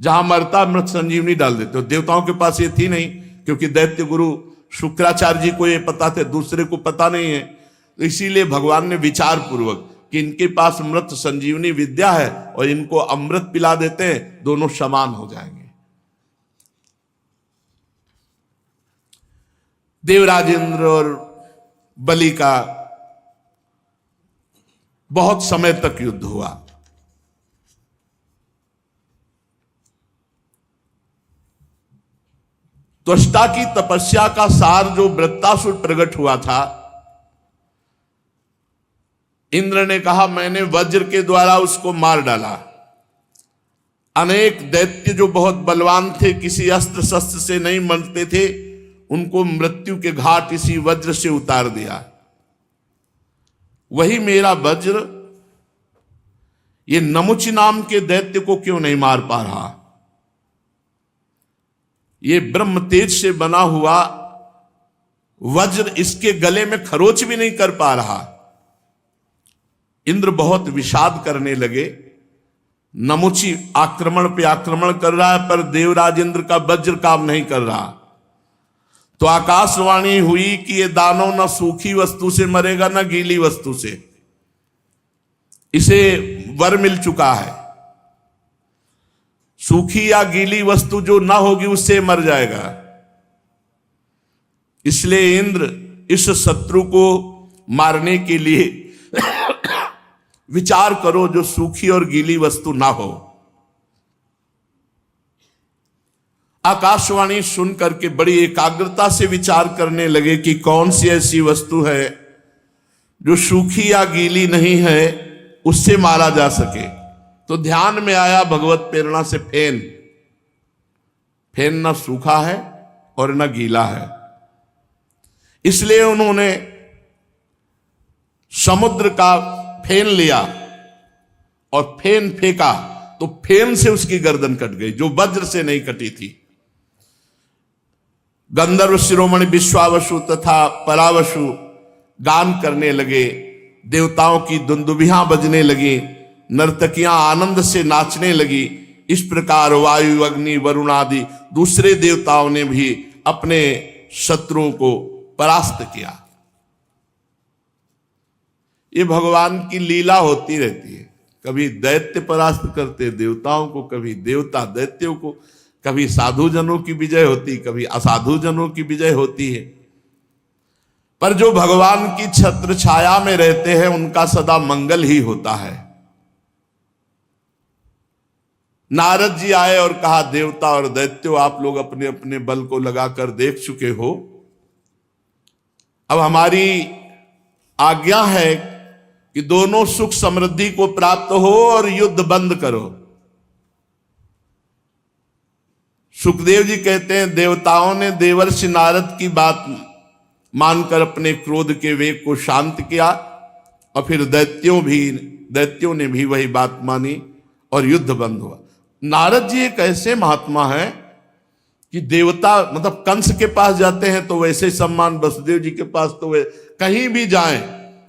जहां मरता मृत संजीवनी डाल देते हो। देवताओं के पास ये थी नहीं, क्योंकि दैत्य गुरु शुक्राचार्य जी को ये पता थे, दूसरे को पता नहीं है। तो इसीलिए भगवान ने विचार पूर्वक कि इनके पास मृत संजीवनी विद्या है और इनको अमृत पिला देते हैं, दोनों समान हो जाएंगे। देवराज इंद्र और बलि का बहुत समय तक युद्ध हुआ। त्वष्टा की तपस्या का सार जो वृत्तासुर प्रकट हुआ था, इंद्र ने कहा, मैंने वज्र के द्वारा उसको मार डाला। अनेक दैत्य जो बहुत बलवान थे, किसी अस्त्र शस्त्र से नहीं मरते थे, उनको मृत्यु के घाट इसी वज्र से उतार दिया। वही मेरा वज्र ये नमुच नाम के दैत्य को क्यों नहीं मार पा रहा? ये ब्रह्म तेज से बना हुआ वज्र इसके गले में खरोच भी नहीं कर पा रहा। इंद्र बहुत विषाद करने लगे। नमुची आक्रमण पे आक्रमण कर रहा है, पर देवराज इंद्र का वज्र काम नहीं कर रहा। तो आकाशवाणी हुई कि ये दानव न सूखी वस्तु से मरेगा न गीली वस्तु से, इसे वर मिल चुका है। सूखी या गीली वस्तु जो ना होगी उससे मर जाएगा। इसलिए इंद्र इस शत्रु को मारने के लिए विचार करो जो सूखी और गीली वस्तु ना हो। आकाशवाणी सुन करके बड़ी एकाग्रता से विचार करने लगे कि कौन सी ऐसी वस्तु है जो सूखी या गीली नहीं है, उससे मारा जा सके। तो ध्यान में आया भगवत प्रेरणा से फेन। फेन ना सूखा है और ना गीला है, इसलिए उन्होंने समुद्र का फेन लिया और फेन फेंका, तो फेन से उसकी गर्दन कट गई, जो वज्र से नहीं कटी थी। गंधर्व शिरोमणि विश्वावसु तथा परावसु गान करने लगे, देवताओं की दुंदुभियां बजने लगी, नर्तकियां आनंद से नाचने लगी। इस प्रकार वायु, अग्नि, वरुण आदि दूसरे देवताओं ने भी अपने शत्रुओं को परास्त किया। ये भगवान की लीला होती रहती है। कभी दैत्य परास्त करते देवताओं को, कभी देवता दैत्यों को, कभी साधु जनों की विजय होती, कभी असाधु जनों की विजय होती है। पर जो भगवान की छत्र छाया में रहते हैं उनका सदा मंगल ही होता है। नारद जी आए और कहा, देवता और दैत्यों, आप लोग अपने अपने बल को लगाकर देख चुके हो, अब हमारी आज्ञा है कि दोनों सुख समृद्धि को प्राप्त हो और युद्ध बंद करो। सुखदेव जी कहते हैं देवताओं ने देवर्षि नारद की बात मानकर अपने क्रोध के वेग को शांत किया और फिर दैत्यों ने भी वही बात मानी और युद्ध बंद हुआ। नारद जी एक ऐसे महात्मा हैं कि देवता मतलब कंस के पास जाते हैं तो वैसे ही सम्मान, वसुदेव जी के पास तो वे कहीं भी जाएं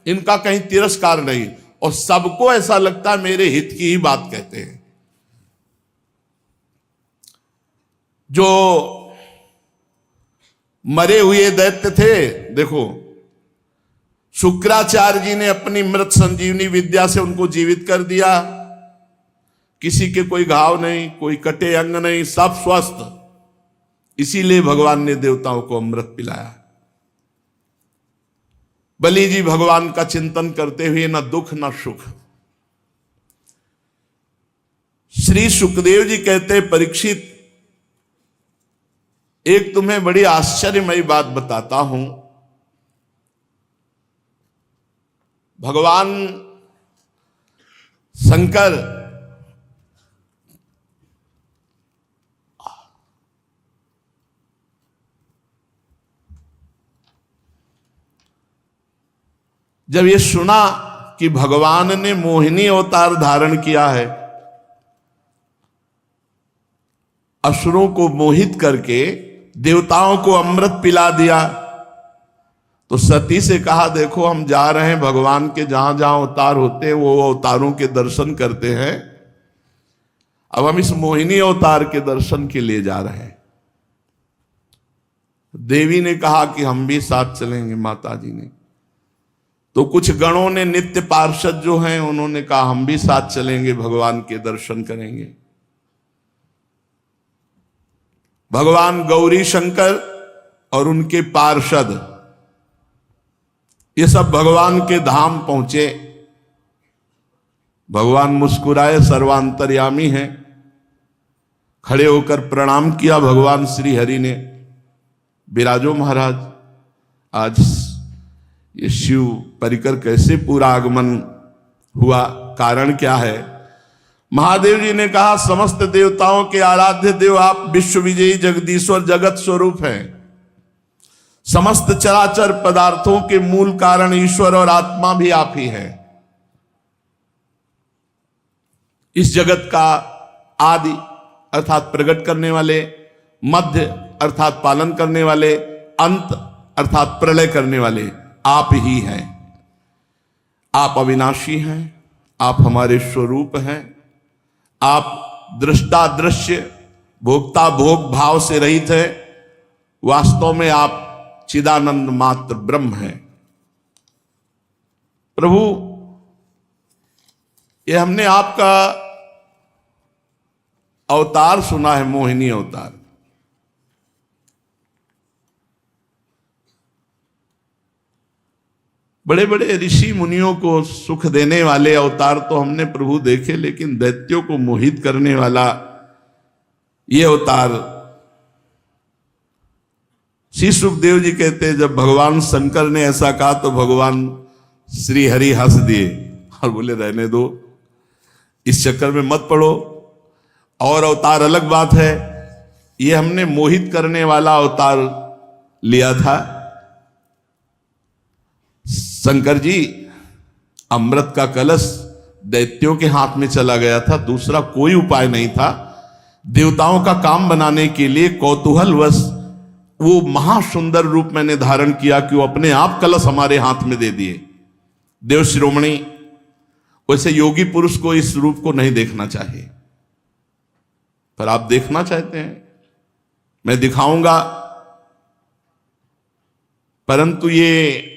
इनका कहीं तिरस्कार नहीं, और सबको ऐसा लगता है मेरे हित की ही बात कहते हैं। जो मरे हुए दैत्य थे, देखो शुक्राचार्य जी ने अपनी मृत संजीवनी विद्या से उनको जीवित कर दिया। किसी के कोई घाव नहीं, कोई कटे अंग नहीं, सब स्वस्थ। इसीलिए भगवान ने देवताओं को अमृत पिलाया। बलि जी भगवान का चिंतन करते हुए न दुख न सुख। श्री सुखदेव जी कहते परीक्षित, एक तुम्हें बड़ी आश्चर्यमयी बात बताता हूं। भगवान शंकर जब ये सुना कि भगवान ने मोहिनी अवतार धारण किया है, असुरों को मोहित करके देवताओं को अमृत पिला दिया, तो सती से कहा देखो हम जा रहे हैं भगवान के जहां जहां अवतार होते हैं वो अवतारों के दर्शन करते हैं, अब हम इस मोहिनी अवतार के दर्शन के लिए जा रहे हैं। देवी ने कहा कि हम भी साथ चलेंगे, माता जी ने। तो कुछ गणों ने, नित्य पार्षद जो हैं, उन्होंने कहा हम भी साथ चलेंगे, भगवान के दर्शन करेंगे। भगवान गौरी शंकर और उनके पार्षद ये सब भगवान के धाम पहुंचे। भगवान मुस्कुराए, सर्वांतर्यामी हैं। खड़े होकर प्रणाम किया भगवान श्री हरि ने, विराजो महाराज, आज ये शिव परिकर कैसे पूरा आगमन हुआ, कारण क्या है? महादेव जी ने कहा समस्त देवताओं के आराध्य देव आप, विश्व विजयी जगदीश्वर जगत स्वरूप हैं। समस्त चराचर पदार्थों के मूल कारण ईश्वर और आत्मा भी आप ही हैं। इस जगत का आदि अर्थात प्रकट करने वाले, मध्य अर्थात पालन करने वाले, अंत अर्थात प्रलय करने वाले आप ही हैं। आप अविनाशी हैं, आप हमारे स्वरूप हैं। आप दृष्टा दृश्य, भोक्ता भोग भाव से रहित है। वास्तव में आप चिदानंद मात्र ब्रह्म हैं। प्रभु, ये हमने आपका अवतार सुना है, मोहिनी अवतार। बड़े बड़े ऋषि मुनियों को सुख देने वाले अवतार तो हमने प्रभु देखे, लेकिन दैत्यों को मोहित करने वाला ये अवतार। श्री सुखदेव जी कहते हैं जब भगवान शंकर ने ऐसा कहा तो भगवान श्री हरि हंस दिए और बोले रहने दो, इस चक्कर में मत पड़ो। और अवतार अलग बात है, ये हमने मोहित करने वाला अवतार लिया था। शंकर जी, अमृत का कलश दैत्यों के हाथ में चला गया था, दूसरा कोई उपाय नहीं था। देवताओं का काम बनाने के लिए कौतूहलवश वो महासुंदर रूप मैंने धारण किया कि वो अपने आप कलश हमारे हाथ में दे दिए। देव शिरोमणि, वैसे योगी पुरुष को इस रूप को नहीं देखना चाहिए, पर आप देखना चाहते हैं, मैं दिखाऊंगा। परंतु ये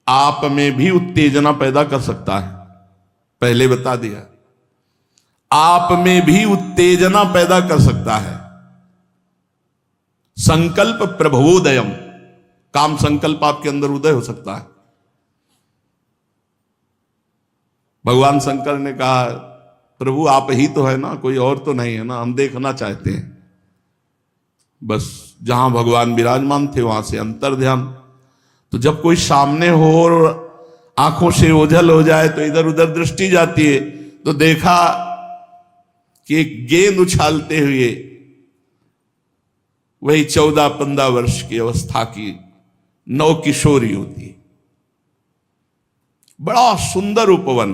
आप में भी उत्तेजना पैदा कर सकता है, पहले बता दिया। आप में भी उत्तेजना पैदा कर सकता है। संकल्प प्रभवोदयम, काम संकल्प आपके अंदर उदय हो सकता है। भगवान शंकर ने कहा प्रभु आप ही तो है ना, कोई और तो नहीं है ना, हम देखना चाहते हैं। बस जहां भगवान विराजमान थे वहां से अंतर ध्यान। तो जब कोई सामने हो और आंखों से ओझल हो जाए तो इधर उधर दृष्टि जाती है, तो देखा कि एक गेंद उछालते हुए वही 14-15 वर्ष की अवस्था की नव किशोरी होती है। बड़ा सुंदर उपवन,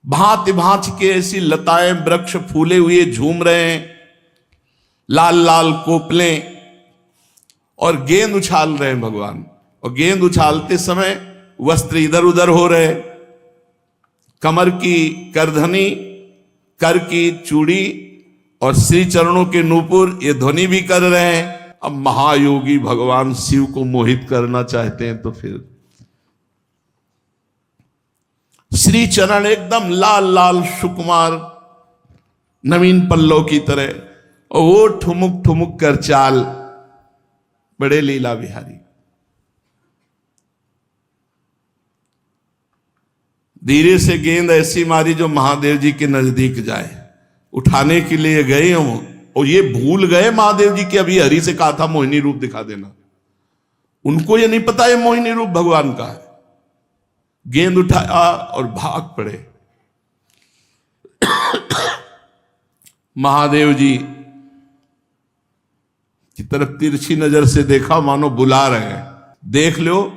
भांति भांति के ऐसी लताएं वृक्ष फूले हुए झूम रहे हैं, लाल लाल कोपलें, और गेंद उछाल रहे हैं भगवान। और गेंद उछालते समय वस्त्र इधर उधर हो रहे, कमर की करधनी, कर की चूड़ी और श्री चरणों के नूपुर ये ध्वनि भी कर रहे हैं। अब महायोगी भगवान शिव को मोहित करना चाहते हैं तो फिर श्री चरण एकदम लाल लाल सुकुमार नवीन पल्लव की तरह, और वो ठुमुक ठुमुक कर चाल, बड़े लीला बिहारी। धीरे से गेंद ऐसी मारी जो महादेव जी के नजदीक जाए। उठाने के लिए गए हों और ये भूल गए महादेव जी के अभी हरि से कहा था मोहिनी रूप दिखा देना। उनको ये नहीं पता ये मोहिनी रूप भगवान का है। गेंद उठाया और भाग पड़े। महादेव जी की तरफ तिरछी नजर से देखा, मानो बुला रहे हैं। देख लो,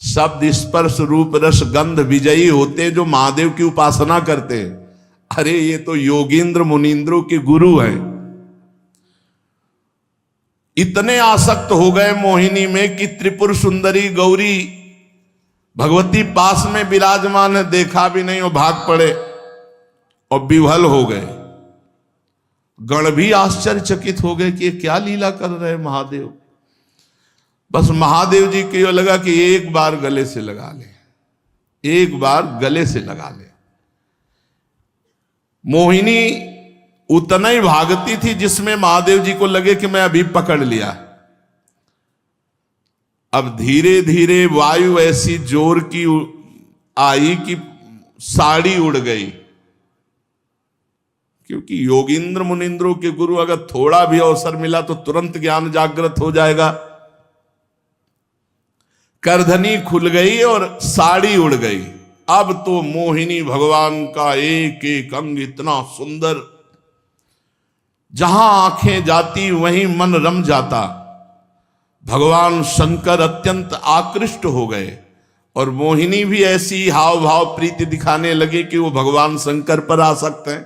शब्द स्पर्श रूप रस गंध विजयी होते जो महादेव की उपासना करते हैं। अरे ये तो योगींद्र मुनींद्रों के गुरु हैं। इतने आसक्त हो गए मोहिनी में कि त्रिपुर सुंदरी गौरी भगवती पास में विराजमान है, देखा भी नहीं और भाग पड़े और विह्वल हो गए। गण भी आश्चर्यचकित हो गए कि ये क्या लीला कर रहे हैं महादेव। बस महादेव जी को लगा कि एक बार गले से लगा ले, एक बार गले से लगा ले। मोहिनी उतना ही भागती थी जिसमें महादेव जी को लगे कि मैं अभी पकड़ लिया। अब धीरे धीरे वायु ऐसी जोर की आई कि साड़ी उड़ गई। क्योंकि योगींद्र मुनिंद्रों के गुरु अगर थोड़ा भी अवसर मिला तो तुरंत ज्ञान जागृत हो जाएगा। करधनी खुल गई और साड़ी उड़ गई। अब तो मोहिनी भगवान का एक एक अंग इतना सुंदर, जहां आंखें जाती वहीं मन रम जाता। भगवान शंकर अत्यंत आकृष्ट हो गए और मोहिनी भी ऐसी हाव भाव प्रीति दिखाने लगे कि वो भगवान शंकर पर आ सकते हैं,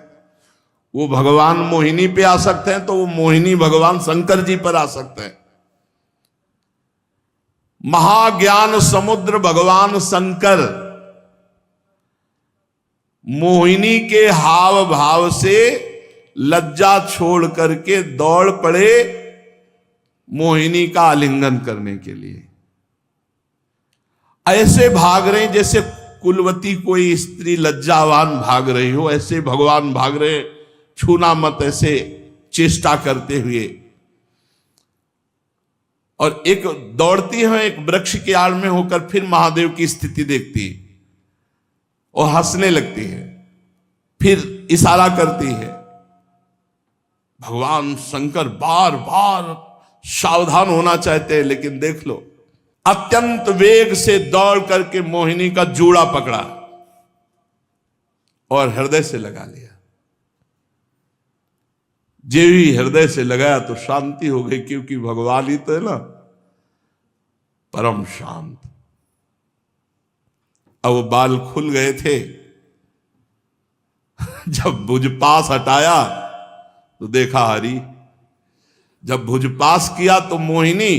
वो भगवान मोहिनी पे आ सकते हैं, तो वो मोहिनी भगवान शंकर जी पर आ सकते हैं। महाज्ञान समुद्र भगवान शंकर मोहिनी के हाव भाव से लज्जा छोड़ करके दौड़ पड़े मोहिनी का आलिंगन करने के लिए। ऐसे भाग रहे जैसे कुलवती कोई स्त्री लज्जावान भाग रही हो, ऐसे भगवान भाग रहे, छूना मत, ऐसे चेष्टा करते हुए। और एक दौड़ती है, एक वृक्ष के आड़ में होकर फिर महादेव की स्थिति देखती और हंसने लगती है, फिर इशारा करती है। भगवान शंकर बार बार सावधान होना चाहते हैं, लेकिन देख लो, अत्यंत वेग से दौड़ करके मोहिनी का जूड़ा पकड़ा और हृदय से लगा लिया। जे ही हृदय से लगाया तो शांति हो गई, क्योंकि भगवान ही तो है ना परम शांत। अब वो बाल खुल गए थे। जब भुज पास हटाया तो देखा हरि, जब भुज पास किया तो मोहिनी,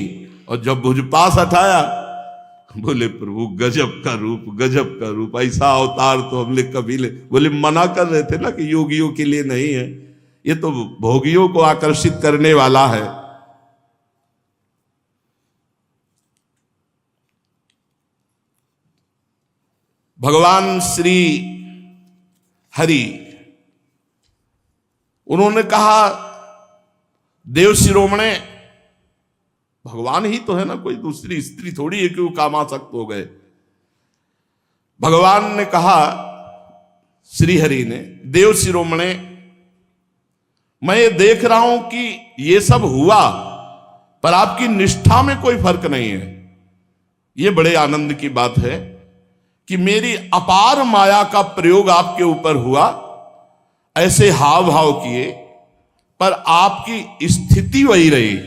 और जब भुज पास हटाया बोले प्रभु गजब का रूप, गजब का रूप, ऐसा अवतार तो हमने कभी ले। बोले मना कर रहे थे ना कि योगियों के लिए नहीं है, ये तो भोगियों को आकर्षित करने वाला है। भगवान श्री हरि, उन्होंने कहा देव शिरोमणे, भगवान ही तो है ना, कोई दूसरी स्त्री थोड़ी है कि वो कामासक्त हो गए। भगवान ने कहा, श्री हरि ने, देव शिरोमणे, मैं ये देख रहा हूं कि ये सब हुआ, पर आपकी निष्ठा में कोई फर्क नहीं है। ये बड़े आनंद की बात है कि मेरी अपार माया का प्रयोग आपके ऊपर हुआ, ऐसे हाव भाव किए, पर आपकी स्थिति वही रही।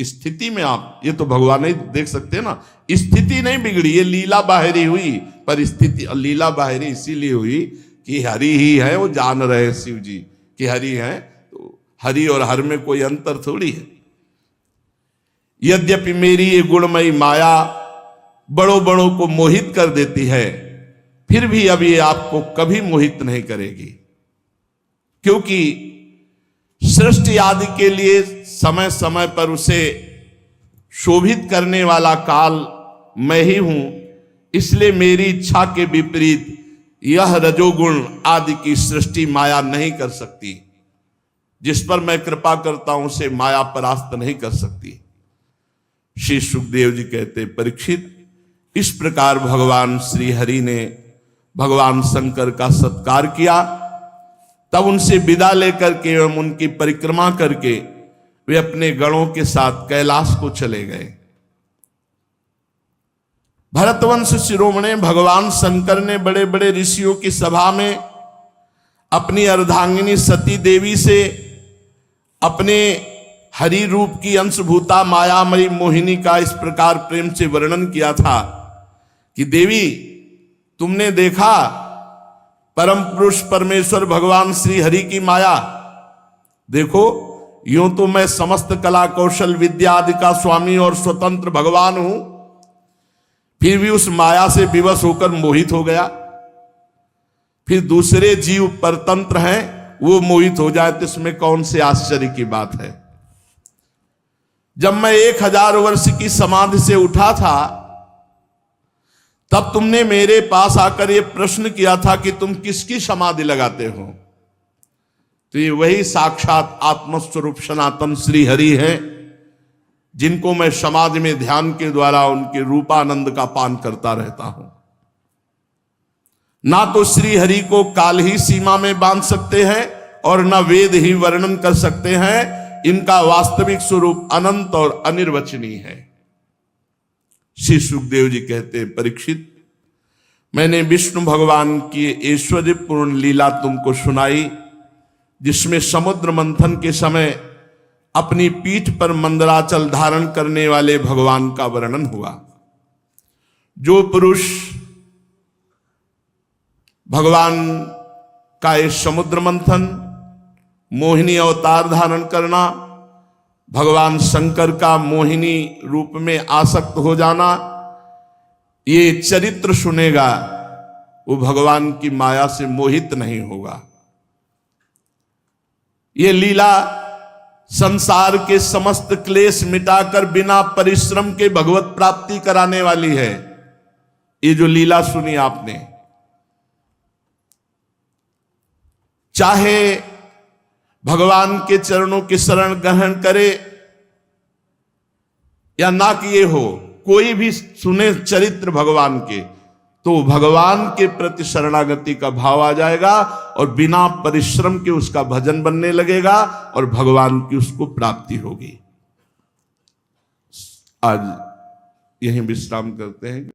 स्थिति में आप, ये तो भगवान नहीं देख सकते ना, स्थिति नहीं बिगड़ी, ये लीला बाहरी हुई, पर स्थिति लीला बाहरी इसीलिए हुई कि हरि ही है, वो जान रहे शिव जी कि हरि है, तो हरि और हर में कोई अंतर थोड़ी है। यद्यपि मेरी ये गुणमयी माया बड़ों बड़ों को मोहित कर देती है, फिर भी अब ये आपको कभी मोहित नहीं करेगी, क्योंकि सृष्टि आदि के लिए समय समय पर उसे शोभित करने वाला काल मैं ही हूं। इसलिए मेरी इच्छा के विपरीत यह रजोगुण आदि की सृष्टि माया नहीं कर सकती। जिस पर मैं कृपा करता हूं उसे माया परास्त नहीं कर सकती। श्री सुखदेव जी कहते, परीक्षित, इस प्रकार भगवान श्री हरि ने भगवान शंकर का सत्कार किया। तब उनसे विदा लेकर के एवं उनकी परिक्रमा करके वे अपने गणों के साथ कैलाश को चले गए। भरतवंश शिरोमणि भगवान शंकर ने बड़े बड़े ऋषियों की सभा में अपनी अर्धांगिनी सती देवी से अपने हरि रूप की अंशभूता मायामयी मोहिनी का इस प्रकार प्रेम से वर्णन किया था कि देवी, तुमने देखा परम पुरुष परमेश्वर भगवान श्री हरि की माया। देखो, यूं तो मैं समस्त कला कौशल विद्या आदि का स्वामी और स्वतंत्र भगवान हूं, फिर भी उस माया से विवश होकर मोहित हो गया। फिर दूसरे जीव परतंत्र हैं, वो मोहित हो जाए तो इसमें कौन से आश्चर्य की बात है। जब मैं 1000 वर्ष की समाधि से उठा था, तब तुमने मेरे पास आकर यह प्रश्न किया था कि तुम किसकी समाधि लगाते हो। तो ये वही साक्षात आत्मस्वरूप सनातन श्री हरि हैं, जिनको मैं समाधि में ध्यान के द्वारा उनके रूपानंद का पान करता रहता हूं। ना तो श्री हरि को काल ही सीमा में बांध सकते हैं और न वेद ही वर्णन कर सकते हैं। इनका वास्तविक स्वरूप अनंत और अनिर्वचनीय है। श्री सुखदेव जी कहते, परीक्षित, मैंने विष्णु भगवान की ऐश्वर्यपूर्ण लीला तुमको सुनाई, जिसमें समुद्र मंथन के समय अपनी पीठ पर मंदराचल धारण करने वाले भगवान का वर्णन हुआ। जो पुरुष भगवान का ये समुद्र मंथन, मोहिनी अवतार धारण करना, भगवान शंकर का मोहिनी रूप में आसक्त हो जाना, ये चरित्र सुनेगा, वो भगवान की माया से मोहित नहीं होगा। ये लीला संसार के समस्त क्लेश मिटाकर बिना परिश्रम के भगवत प्राप्ति कराने वाली है। ये जो लीला सुनी आपने, चाहे भगवान के चरणों की शरण ग्रहण करे या ना किए हो, कोई भी सुने चरित्र भगवान के, तो भगवान के प्रति शरणागति का भाव आ जाएगा और बिना परिश्रम के उसका भजन बनने लगेगा और भगवान की उसको प्राप्ति होगी। आज यहीं विश्राम करते हैं।